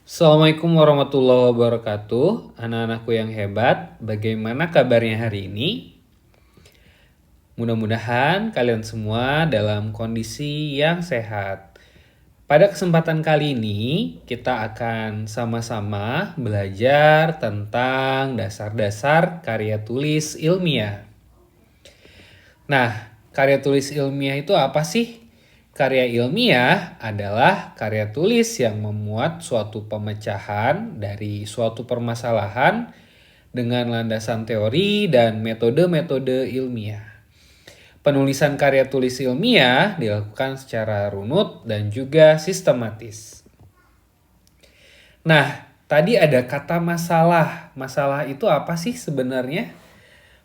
Assalamualaikum warahmatullahi wabarakatuh. Anak-anakku yang hebat, bagaimana kabarnya hari ini? Mudah-mudahan kalian semua dalam kondisi yang sehat. Pada kesempatan kali ini, kita akan sama-sama belajar tentang dasar-dasar karya tulis ilmiah. Nah, karya tulis ilmiah itu apa sih? Karya ilmiah adalah karya tulis yang memuat suatu pemecahan dari suatu permasalahan dengan landasan teori dan metode-metode ilmiah. Penulisan karya tulis ilmiah dilakukan secara runut dan juga sistematis. Nah, tadi ada kata masalah. Masalah itu apa sih sebenarnya?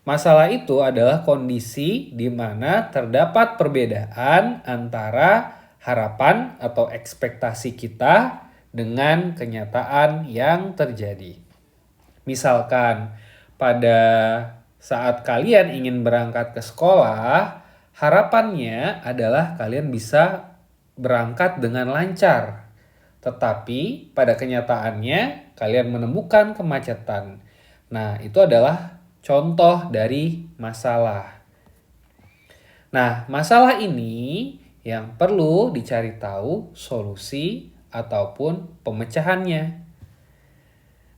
Masalah itu adalah kondisi di mana terdapat perbedaan antara harapan atau ekspektasi kita dengan kenyataan yang terjadi. Misalkan, pada saat kalian ingin berangkat ke sekolah, harapannya adalah kalian bisa berangkat dengan lancar. Tetapi pada kenyataannya kalian menemukan kemacetan. Nah, itu adalah contoh dari masalah. Nah, masalah ini yang perlu dicari tahu solusi ataupun pemecahannya.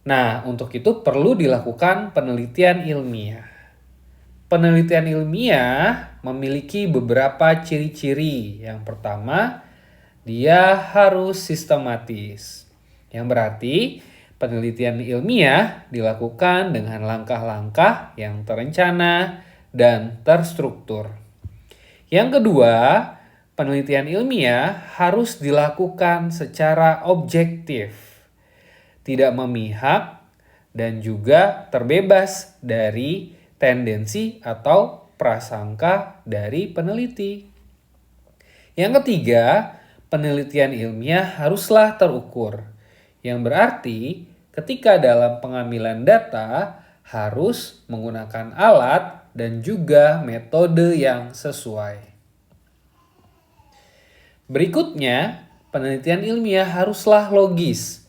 Nah, untuk itu perlu dilakukan penelitian ilmiah. Penelitian ilmiah memiliki beberapa ciri-ciri. Yang pertama, dia harus sistematis. Yang berarti penelitian ilmiah dilakukan dengan langkah-langkah yang terencana dan terstruktur. Yang kedua, penelitian ilmiah harus dilakukan secara objektif, tidak memihak, dan juga terbebas dari tendensi atau prasangka dari peneliti. Yang ketiga, penelitian ilmiah haruslah terukur, yang berarti ketika dalam pengambilan data harus menggunakan alat dan juga metode yang sesuai. Berikutnya, penelitian ilmiah haruslah logis,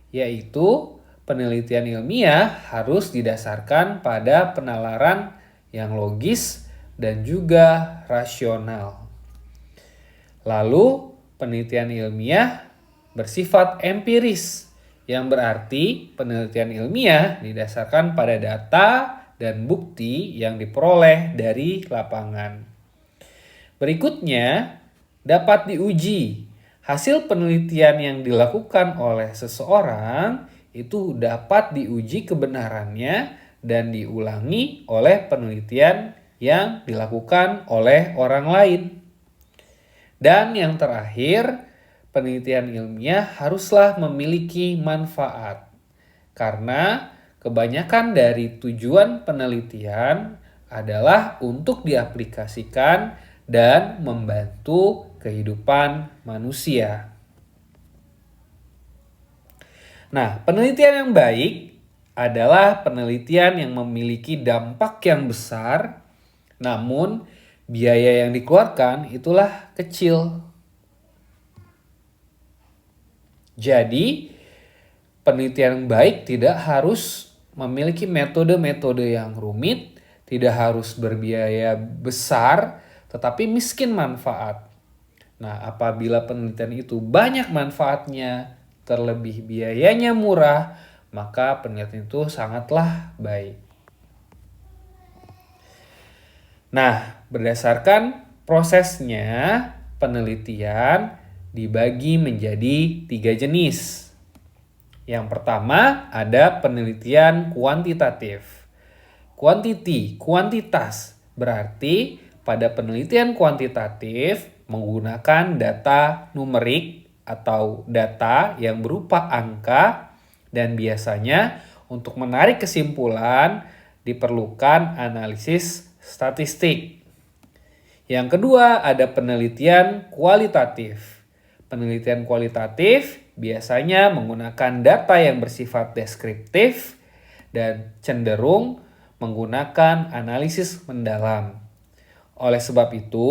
yaitu penelitian ilmiah harus didasarkan pada penalaran yang logis dan juga rasional. Lalu, penelitian ilmiah bersifat empiris, yang berarti penelitian ilmiah didasarkan pada data dan bukti yang diperoleh dari lapangan. Berikutnya, dapat diuji. Hasil penelitian yang dilakukan oleh seseorang itu dapat diuji kebenarannya dan diulangi oleh penelitian yang dilakukan oleh orang lain. Dan yang terakhir, penelitian ilmiah haruslah memiliki manfaat. Karena kebanyakan dari tujuan penelitian adalah untuk diaplikasikan dan membantu kehidupan manusia. Nah, penelitian yang baik adalah penelitian yang memiliki dampak yang besar, namun biaya yang dikeluarkan itulah kecil. Jadi, penelitian yang baik tidak harus memiliki metode-metode yang rumit, tidak harus berbiaya besar, tetapi miskin manfaat. Nah, apabila penelitian itu banyak manfaatnya, terlebih biayanya murah, maka penelitian itu sangatlah baik. Nah, berdasarkan prosesnya, penelitian dibagi menjadi 3 jenis. Yang pertama ada penelitian kuantitatif. Kuantitas, berarti pada penelitian kuantitatif menggunakan data numerik atau data yang berupa angka, dan biasanya untuk menarik kesimpulan diperlukan analisis statistik. Yang kedua ada penelitian kualitatif. Penelitian kualitatif biasanya menggunakan data yang bersifat deskriptif dan cenderung menggunakan analisis mendalam. Oleh sebab itu,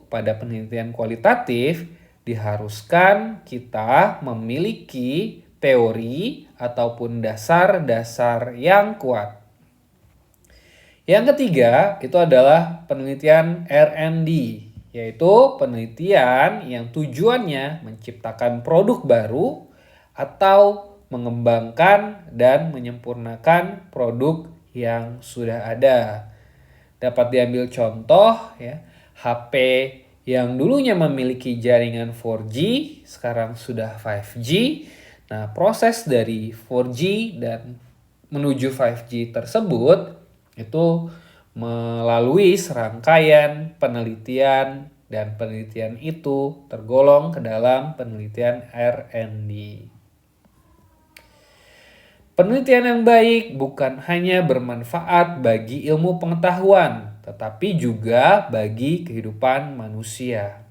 pada penelitian kualitatif diharuskan kita memiliki teori ataupun dasar-dasar yang kuat. Yang ketiga itu adalah penelitian R&D, yaitu penelitian yang tujuannya menciptakan produk baru atau mengembangkan dan menyempurnakan produk yang sudah ada. Dapat diambil contoh ya, HP yang dulunya memiliki jaringan 4G sekarang sudah 5G. Nah, proses dari 4G dan menuju 5G tersebut itu melalui serangkaian penelitian, dan penelitian itu tergolong ke dalam penelitian R&D. Penelitian yang baik bukan hanya bermanfaat bagi ilmu pengetahuan, tetapi juga bagi kehidupan manusia.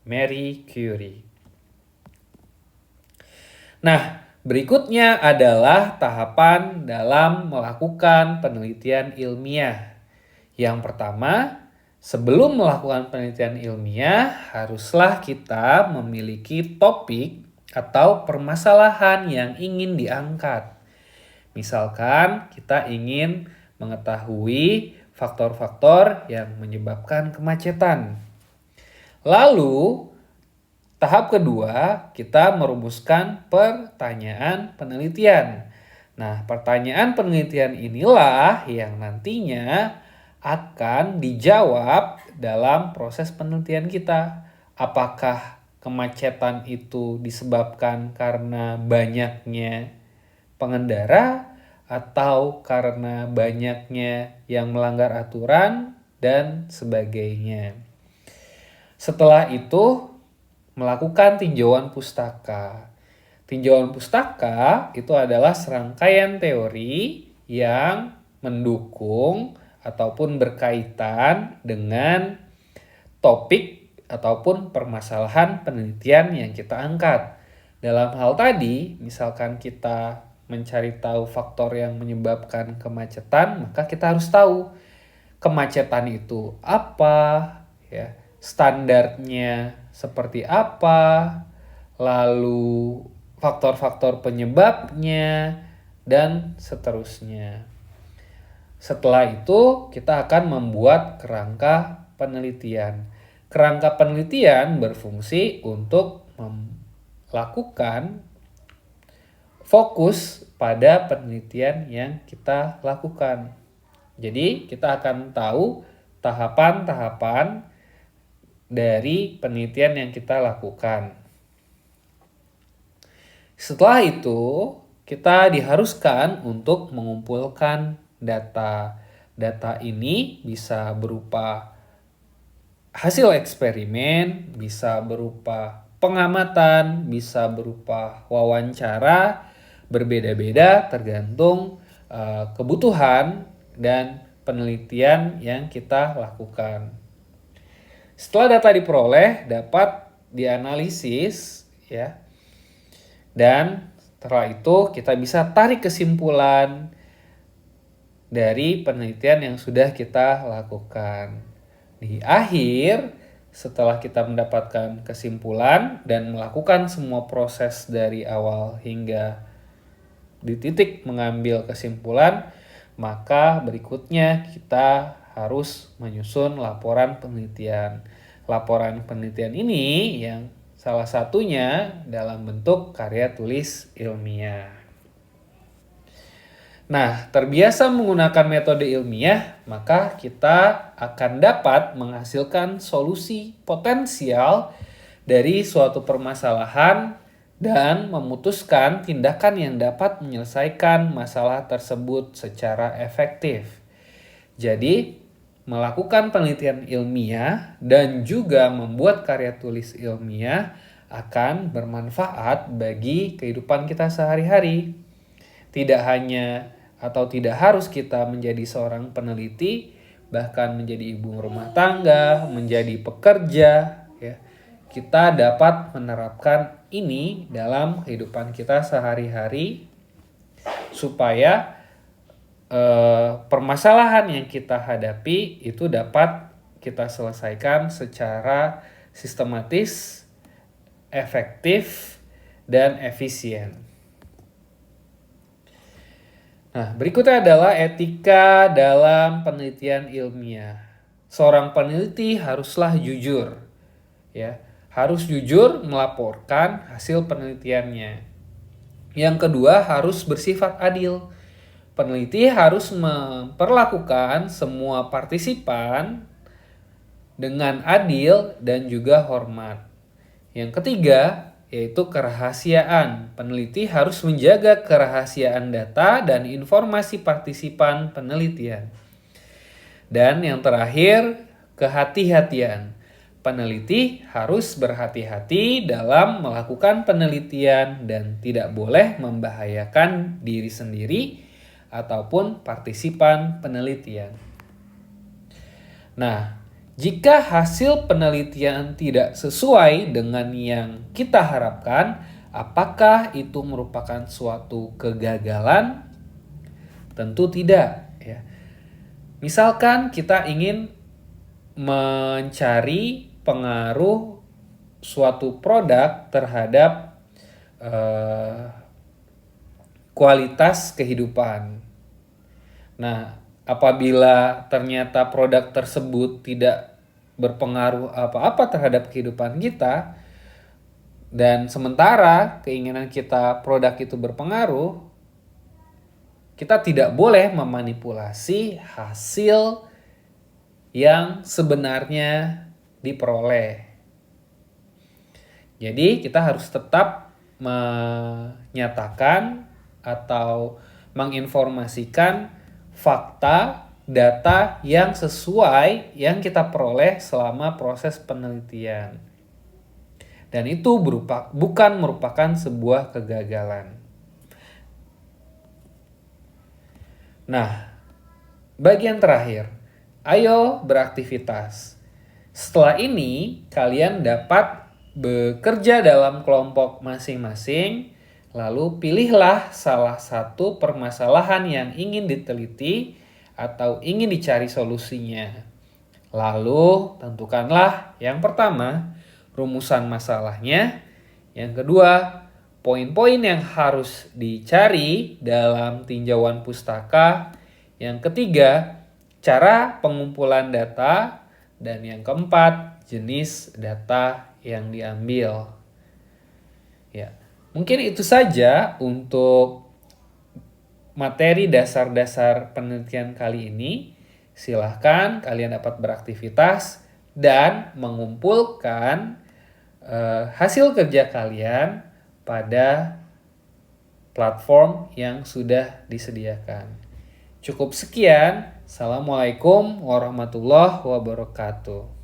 Marie Curie. Nah, berikutnya adalah tahapan dalam melakukan penelitian ilmiah. Yang pertama, sebelum melakukan penelitian ilmiah, haruslah kita memiliki topik atau permasalahan yang ingin diangkat. Misalkan kita ingin mengetahui faktor-faktor yang menyebabkan kemacetan. Lalu, tahap kedua, kita merumuskan pertanyaan penelitian. Nah, pertanyaan penelitian inilah yang nantinya akan dijawab dalam proses penelitian kita. Apakah kemacetan itu disebabkan karena banyaknya pengendara atau karena banyaknya yang melanggar aturan dan sebagainya. Setelah itu, melakukan tinjauan pustaka. Tinjauan pustaka itu adalah serangkaian teori yang mendukung ataupun berkaitan dengan topik ataupun permasalahan penelitian yang kita angkat. Dalam hal tadi, misalkan kita mencari tahu faktor yang menyebabkan kemacetan, maka kita harus tahu kemacetan itu apa, ya, standarnya seperti apa, lalu faktor-faktor penyebabnya, dan seterusnya. Setelah itu, kita akan membuat kerangka penelitian. Kerangka penelitian berfungsi untuk melakukan fokus pada penelitian yang kita lakukan. Jadi, kita akan tahu tahapan-tahapan dari penelitian yang kita lakukan. Setelah itu, kita diharuskan untuk mengumpulkan data. Data ini bisa berupa hasil eksperimen, bisa berupa pengamatan, bisa berupa wawancara, berbeda-beda tergantung kebutuhan dan penelitian yang kita lakukan. Setelah data diperoleh, dapat dianalisis, ya. Dan setelah itu kita bisa tarik kesimpulan dari penelitian yang sudah kita lakukan. Di akhir, setelah kita mendapatkan kesimpulan dan melakukan semua proses dari awal hingga di titik mengambil kesimpulan, maka berikutnya kita harus menyusun laporan penelitian. Laporan penelitian ini yang salah satunya dalam bentuk karya tulis ilmiah. Nah, terbiasa menggunakan metode ilmiah, maka kita akan dapat menghasilkan solusi potensial dari suatu permasalahan dan memutuskan tindakan yang dapat menyelesaikan masalah tersebut secara efektif. Jadi, melakukan penelitian ilmiah dan juga membuat karya tulis ilmiah akan bermanfaat bagi kehidupan kita sehari-hari. Tidak hanya atau tidak harus kita menjadi seorang peneliti, bahkan menjadi ibu rumah tangga, menjadi pekerja, ya. Kita dapat menerapkan ini dalam kehidupan kita sehari-hari supaya permasalahan yang kita hadapi itu dapat kita selesaikan secara sistematis, efektif, dan efisien. Nah, berikutnya adalah etika dalam penelitian ilmiah. Seorang peneliti haruslah jujur, ya. Harus jujur melaporkan hasil penelitiannya. Yang kedua, harus bersifat adil. Peneliti harus memperlakukan semua partisipan dengan adil dan juga hormat. Yang ketiga, yaitu kerahasiaan. Peneliti harus menjaga kerahasiaan data dan informasi partisipan penelitian. Dan yang terakhir, kehati-hatian. Peneliti harus berhati-hati dalam melakukan penelitian dan tidak boleh membahayakan diri sendiri ataupun partisipan penelitian. Nah, jika hasil penelitian tidak sesuai dengan yang kita harapkan, apakah itu merupakan suatu kegagalan? Tentu tidak, ya. Misalkan kita ingin mencari pengaruh suatu produk terhadap kualitas kehidupan. Nah, apabila ternyata produk tersebut tidak berpengaruh apa-apa terhadap kehidupan kita, dan sementara keinginan kita produk itu berpengaruh, kita tidak boleh memanipulasi hasil yang sebenarnya diperoleh. Jadi kita harus tetap menyatakan atau menginformasikan fakta, data yang sesuai yang kita peroleh selama proses penelitian. Dan itu bukan merupakan sebuah kegagalan. Nah, bagian terakhir, ayo beraktivitas. Setelah ini, kalian dapat bekerja dalam kelompok masing-masing, lalu pilihlah salah satu permasalahan yang ingin diteliti atau ingin dicari solusinya. Lalu, tentukanlah yang pertama, rumusan masalahnya. Yang kedua, poin-poin yang harus dicari dalam tinjauan pustaka. Yang ketiga, cara pengumpulan data. Dan yang keempat, jenis data yang diambil. Ya, mungkin itu saja untuk materi dasar-dasar penelitian kali ini. Silahkan kalian dapat beraktivitas dan mengumpulkan hasil kerja kalian pada platform yang sudah disediakan. Cukup sekian. Assalamualaikum warahmatullahi wabarakatuh.